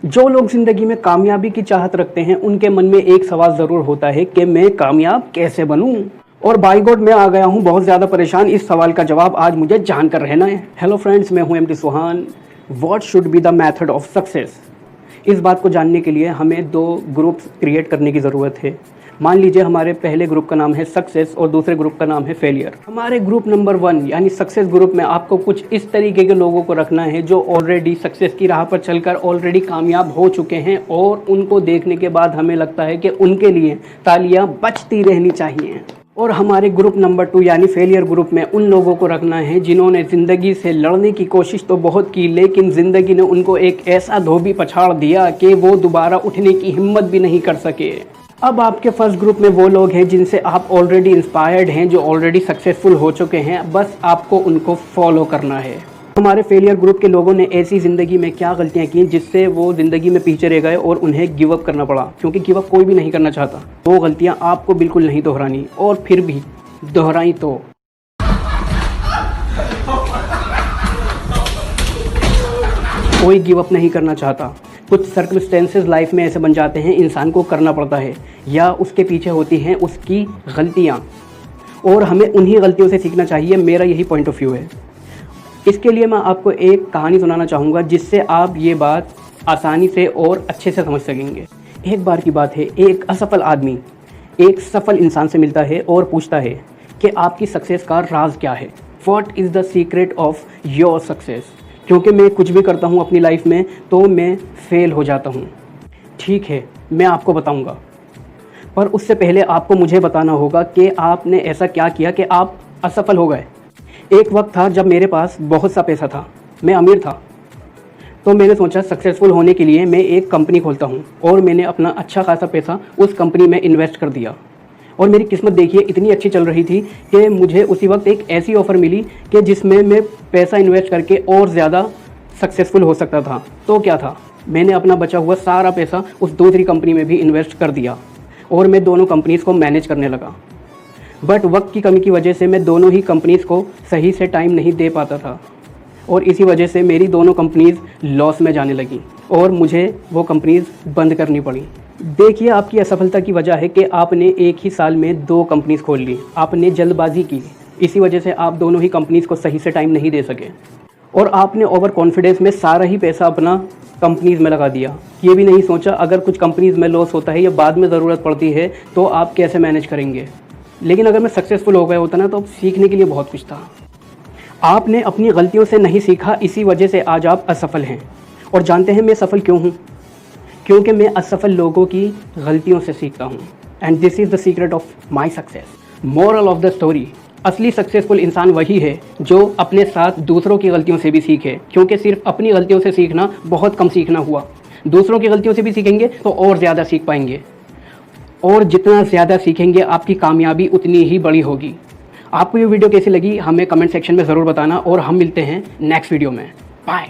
जो लोग ज़िंदगी में कामयाबी की चाहत रखते हैं उनके मन में एक सवाल ज़रूर होता है कि मैं कामयाब कैसे बनूं। और बाय गॉड मैं आ गया हूं बहुत ज़्यादा परेशान। इस सवाल का जवाब आज मुझे जानकर रहना है। हेलो फ्रेंड्स, मैं हूं MD Suhan. What should be the method of success? इस बात को जानने के लिए हमें दो ग्रुप्स क्रिएट करने की ज़रूरत है। मान लीजिए हमारे पहले ग्रुप का नाम है सक्सेस और दूसरे ग्रुप का नाम है फेलियर। हमारे ग्रुप नंबर 1 यानी सक्सेस ग्रुप में आपको कुछ इस तरीके के लोगों को रखना है जो ऑलरेडी सक्सेस की राह पर चलकर ऑलरेडी कामयाब हो चुके हैं और उनको देखने के बाद हमें लगता है कि उनके लिए तालियां बजती रहनी चाहिए। और हमारे ग्रुप नंबर 2 यानी फेलियर ग्रुप में उन लोगों को रखना है जिन्होंने ज़िंदगी से लड़ने की कोशिश तो बहुत की, लेकिन ज़िंदगी ने उनको एक ऐसा धोबी पछाड़ दिया कि वो दोबारा उठने की हिम्मत भी नहीं कर सके। अब आपके फर्स्ट ग्रुप में वो लोग हैं जिनसे आप ऑलरेडी इंस्पायर्ड हैं, जो ऑलरेडी सक्सेसफुल हो चुके हैं, बस आपको उनको फॉलो करना है। हमारे फेलियर ग्रुप के लोगों ने ऐसी ज़िंदगी में क्या गलतियां की जिससे वो ज़िंदगी में पीछे रह गए और उन्हें गिव अप करना पड़ा, क्योंकि गिव अप कोई भी नहीं करना चाहता। वो गलतियां आपको बिल्कुल नहीं दोहरानी, और फिर भी दोहराई तो कोई गिव अप नहीं करना चाहता। कुछ सर्कमस्टेंसेस लाइफ में ऐसे बन जाते हैं, इंसान को करना पड़ता है, या उसके पीछे होती हैं उसकी गलतियाँ, और हमें उन्हीं गलतियों से सीखना चाहिए। मेरा यही पॉइंट ऑफ व्यू है। इसके लिए मैं आपको एक कहानी सुनाना चाहूँगा जिससे आप ये बात आसानी से और अच्छे से समझ सकेंगे। एक बार की बात है, एक असफल आदमी एक सफल इंसान से मिलता है और पूछता है कि आपकी सक्सेस का राज क्या है? What is the secret of your success? क्योंकि मैं कुछ भी करता हूँ अपनी लाइफ में तो मैं फेल हो जाता हूँ। ठीक है, मैं आपको बताऊँगा, पर उससे पहले आपको मुझे बताना होगा कि आपने ऐसा क्या किया कि आप असफल हो गए। एक वक्त था जब मेरे पास बहुत सा पैसा था, मैं अमीर था, तो मैंने सोचा सक्सेसफुल होने के लिए मैं एक कंपनी खोलता हूँ, और मैंने अपना अच्छा खासा पैसा उस कंपनी में इन्वेस्ट कर दिया। और मेरी किस्मत देखिए इतनी अच्छी चल रही थी कि मुझे उसी वक्त एक ऐसी ऑफ़र मिली कि जिसमें मैं पैसा इन्वेस्ट करके और ज़्यादा सक्सेसफुल हो सकता था। तो क्या था, मैंने अपना बचा हुआ सारा पैसा उस दूसरी कंपनी में भी इन्वेस्ट कर दिया और मैं दोनों कंपनीज़ को मैनेज करने लगा। बट वक्त की कमी की वजह से मैं दोनों ही कंपनीज़ को सही से टाइम नहीं दे पाता था, और इसी वजह से मेरी दोनों कंपनीज़ लॉस में जाने लगी और मुझे वो कंपनीज़ बंद करनी पड़ी। देखिए, आपकी असफलता की वजह है कि आपने एक ही साल में 2 कंपनीज़ खोल ली। आपने जल्दबाजी की, इसी वजह से आप दोनों ही कंपनीज़ को सही से टाइम नहीं दे सके, और आपने ओवर कॉन्फिडेंस में सारा ही पैसा अपना कंपनीज़ में लगा दिया। ये भी नहीं सोचा अगर कुछ कंपनीज़ में लॉस होता है या बाद में ज़रूरत पड़ती है तो आप कैसे मैनेज करेंगे। लेकिन अगर मैं सक्सेसफुल हो गया होता ना, तो अब सीखने के लिए बहुत कुछ था। आपने अपनी गलतियों से नहीं सीखा, इसी वजह से आज आप असफल हैं। और जानते हैं मैं सफल क्यों हूँ? क्योंकि मैं असफल लोगों की गलतियों से सीखता हूँ। And this is the secret of my success. Moral of the story, असली सक्सेसफुल इंसान वही है जो अपने साथ दूसरों की गलतियों से भी सीखे, क्योंकि सिर्फ अपनी गलतियों से सीखना बहुत कम सीखना हुआ। दूसरों की गलतियों से भी सीखेंगे तो और ज़्यादा सीख पाएंगे, और जितना ज़्यादा सीखेंगे आपकी कामयाबी उतनी ही बड़ी होगी। आपको ये वीडियो कैसी लगी हमें कमेंट सेक्शन में ज़रूर बताना, और हम मिलते हैं नेक्स्ट वीडियो में। बाय।